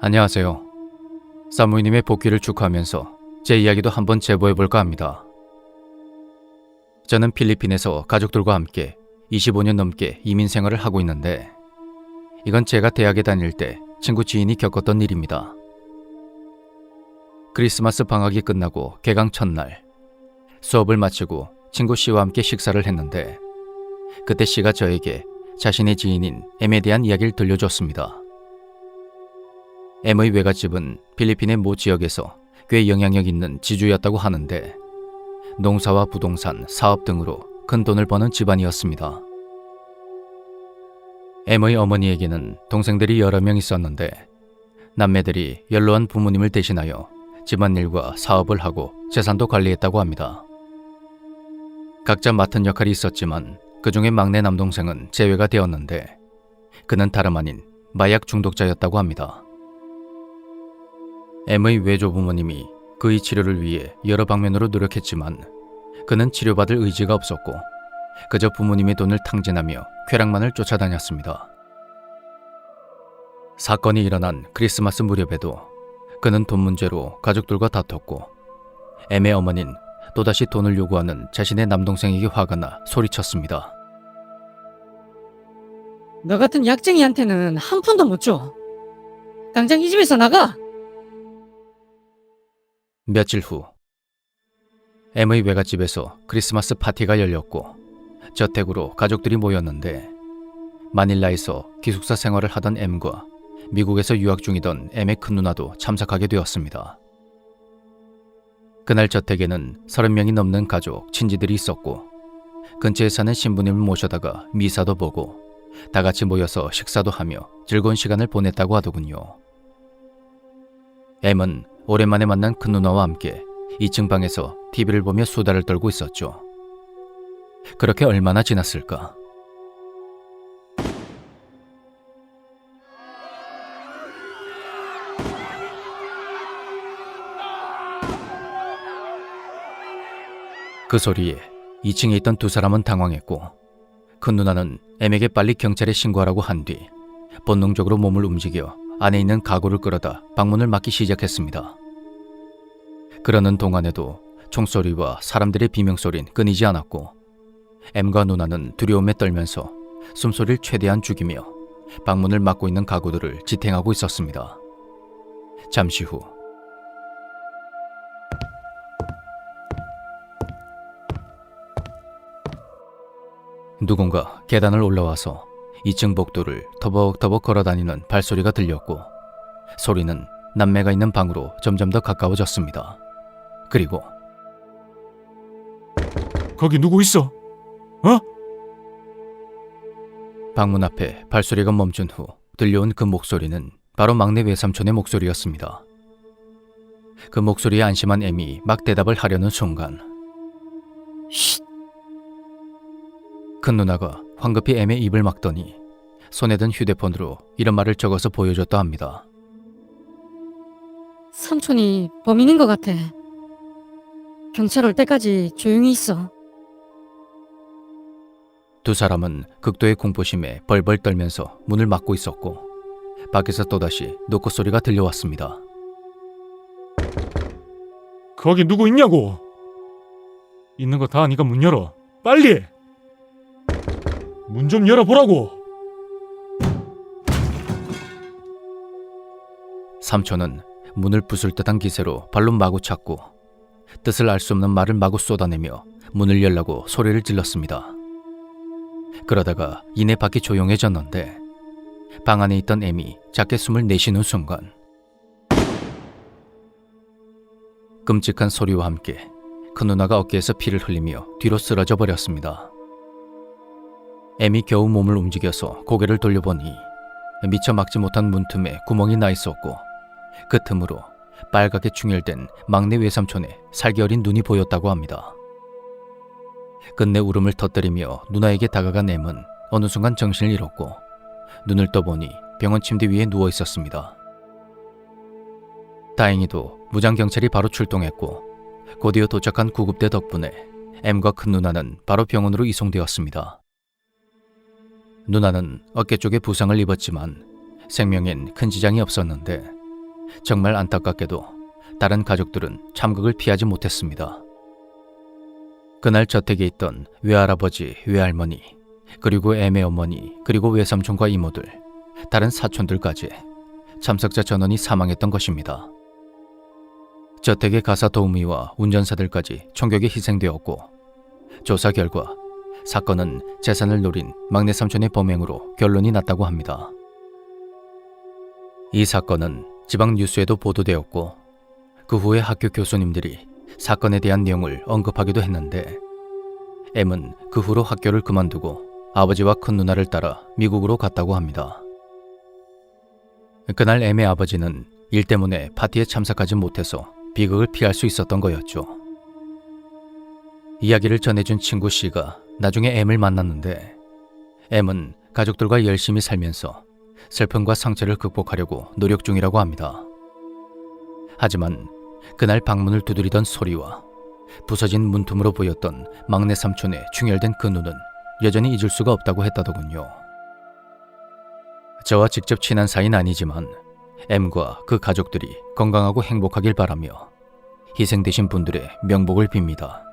안녕하세요. 사무이님의 복귀를 축하하면서 제 이야기도 한번 제보해볼까 합니다. 저는 필리핀에서 가족들과 함께 25년 넘게 이민 생활을 하고 있는데 이건 제가 대학에 다닐 때 친구 지인이 겪었던 일입니다. 크리스마스 방학이 끝나고 개강 첫날 수업을 마치고 친구 C와 함께 식사를 했는데 그때 C가 저에게 자신의 지인인 M에 대한 이야기를 들려줬습니다. M의 외갓집은 필리핀의 모 지역에서 꽤 영향력 있는 지주였다고 하는데 농사와 부동산, 사업 등으로 큰 돈을 버는 집안이었습니다. M의 어머니에게는 동생들이 여러 명 있었는데 남매들이 연로한 부모님을 대신하여 집안일과 사업을 하고 재산도 관리했다고 합니다. 각자 맡은 역할이 있었지만 그 중에 막내 남동생은 제외가 되었는데 그는 다름 아닌 마약 중독자였다고 합니다. M의 외조부모님이 그의 치료를 위해 여러 방면으로 노력했지만 그는 치료받을 의지가 없었고 그저 부모님의 돈을 탕진하며 쾌락만을 쫓아다녔습니다. 사건이 일어난 크리스마스 무렵에도 그는 돈 문제로 가족들과 다퉜고 M의 어머니는 또다시 돈을 요구하는 자신의 남동생에게 화가 나 소리쳤습니다. 너 같은 약쟁이한테는 한 푼도 못 줘. 당장 이 집에서 나가! 며칠 후 M의 외갓집에서 크리스마스 파티가 열렸고 저택으로 가족들이 모였는데 마닐라에서 기숙사 생활을 하던 M과 미국에서 유학 중이던 M의 큰 누나도 참석하게 되었습니다. 그날 저택에는 30명이 넘는 가족, 친지들이 있었고 근처에 사는 신부님을 모셔다가 미사도 보고 다 같이 모여서 식사도 하며 즐거운 시간을 보냈다고 하더군요. M은 오랜만에 만난 큰 누나와 함께 2층 방에서 TV를 보며 수다를 떨고 있었죠. 그렇게 얼마나 지났을까? 그 소리에 2층에 있던 두 사람은 당황했고 큰 누나는 M에게 빨리 경찰에 신고하라고 한 뒤 본능적으로 몸을 움직여 안에 있는 가구를 끌어다 방문을 막기 시작했습니다. 그러는 동안에도 총소리와 사람들의 비명소리는 끊이지 않았고 M과 누나는 두려움에 떨면서 숨소리를 최대한 죽이며 방문을 막고 있는 가구들을 지탱하고 있었습니다. 잠시 후 누군가 계단을 올라와서 2층 복도를 터벅터벅 걸어다니는 발소리가 들렸고 소리는 남매가 있는 방으로 점점 더 가까워졌습니다. 그리고 거기 누구 있어? 어? 방문 앞에 발소리가 멈춘 후 들려온 그 목소리는 바로 막내 외삼촌의 목소리였습니다. 그 목소리에 안심한 M이 막 대답을 하려는 순간 쉿! 큰 누나가 황급히 M의 입을 막더니 손에 든 휴대폰으로 이런 말을 적어서 보여줬다 합니다. 삼촌이 범인인 것 같아. 경찰 올 때까지 조용히 있어. 두 사람은 극도의 공포심에 벌벌 떨면서 문을 막고 있었고 밖에서 또다시 노크 소리가 들려왔습니다. 거기 누구 있냐고? 있는 거 다 아니까 문 열어. 빨리! 문 좀 열어보라고! 삼촌은 문을 부술 듯한 기세로 발로 마구 찼고 뜻을 알 수 없는 말을 마구 쏟아내며 문을 열라고 소리를 질렀습니다. 그러다가 이내 밖이 조용해졌는데 방 안에 있던 M이 작게 숨을 내쉬는 순간 끔찍한 소리와 함께 큰 누나가 어깨에서 피를 흘리며 뒤로 쓰러져 버렸습니다. M이 겨우 몸을 움직여서 고개를 돌려보니 미처 막지 못한 문틈에 구멍이 나 있었고 그 틈으로 빨갛게 충혈된 막내 외삼촌의 살기 어린 눈이 보였다고 합니다. 끝내 울음을 터뜨리며 누나에게 다가간 M은 어느 순간 정신을 잃었고 눈을 떠보니 병원 침대 위에 누워 있었습니다. 다행히도 무장경찰이 바로 출동했고 곧이어 도착한 구급대 덕분에 M과 큰 누나는 바로 병원으로 이송되었습니다. 누나는 어깨 쪽에 부상을 입었지만 생명엔 큰 지장이 없었는데 정말 안타깝게도 다른 가족들은 참극을 피하지 못했습니다. 그날 저택에 있던 외할아버지, 외할머니, 그리고 애매 어머니, 그리고 외삼촌과 이모들, 다른 사촌들까지 참석자 전원이 사망했던 것입니다. 저택의 가사 도우미와 운전사들까지 총격에 희생되었고, 조사 결과 사건은 재산을 노린 막내 삼촌의 범행으로 결론이 났다고 합니다. 이 사건은 지방 뉴스에도 보도되었고, 그 후에 학교 교수님들이 사건에 대한 내용을 언급하기도 했는데, M은 그 후로 학교를 그만두고 아버지와 큰 누나를 따라 미국으로 갔다고 합니다. 그날 M의 아버지는 일 때문에 파티에 참석하지 못해서 비극을 피할 수 있었던 거였죠. 이야기를 전해준 친구 C가 나중에 M을 만났는데, M은 가족들과 열심히 살면서 슬픔과 상처를 극복하려고 노력 중이라고 합니다. 하지만 그날 방문을 두드리던 소리와 부서진 문틈으로 보였던 막내 삼촌의 충혈된 그 눈은 여전히 잊을 수가 없다고 했다더군요. 저와 직접 친한 사이는 아니지만 M과 그 가족들이 건강하고 행복하길 바라며 희생되신 분들의 명복을 빕니다.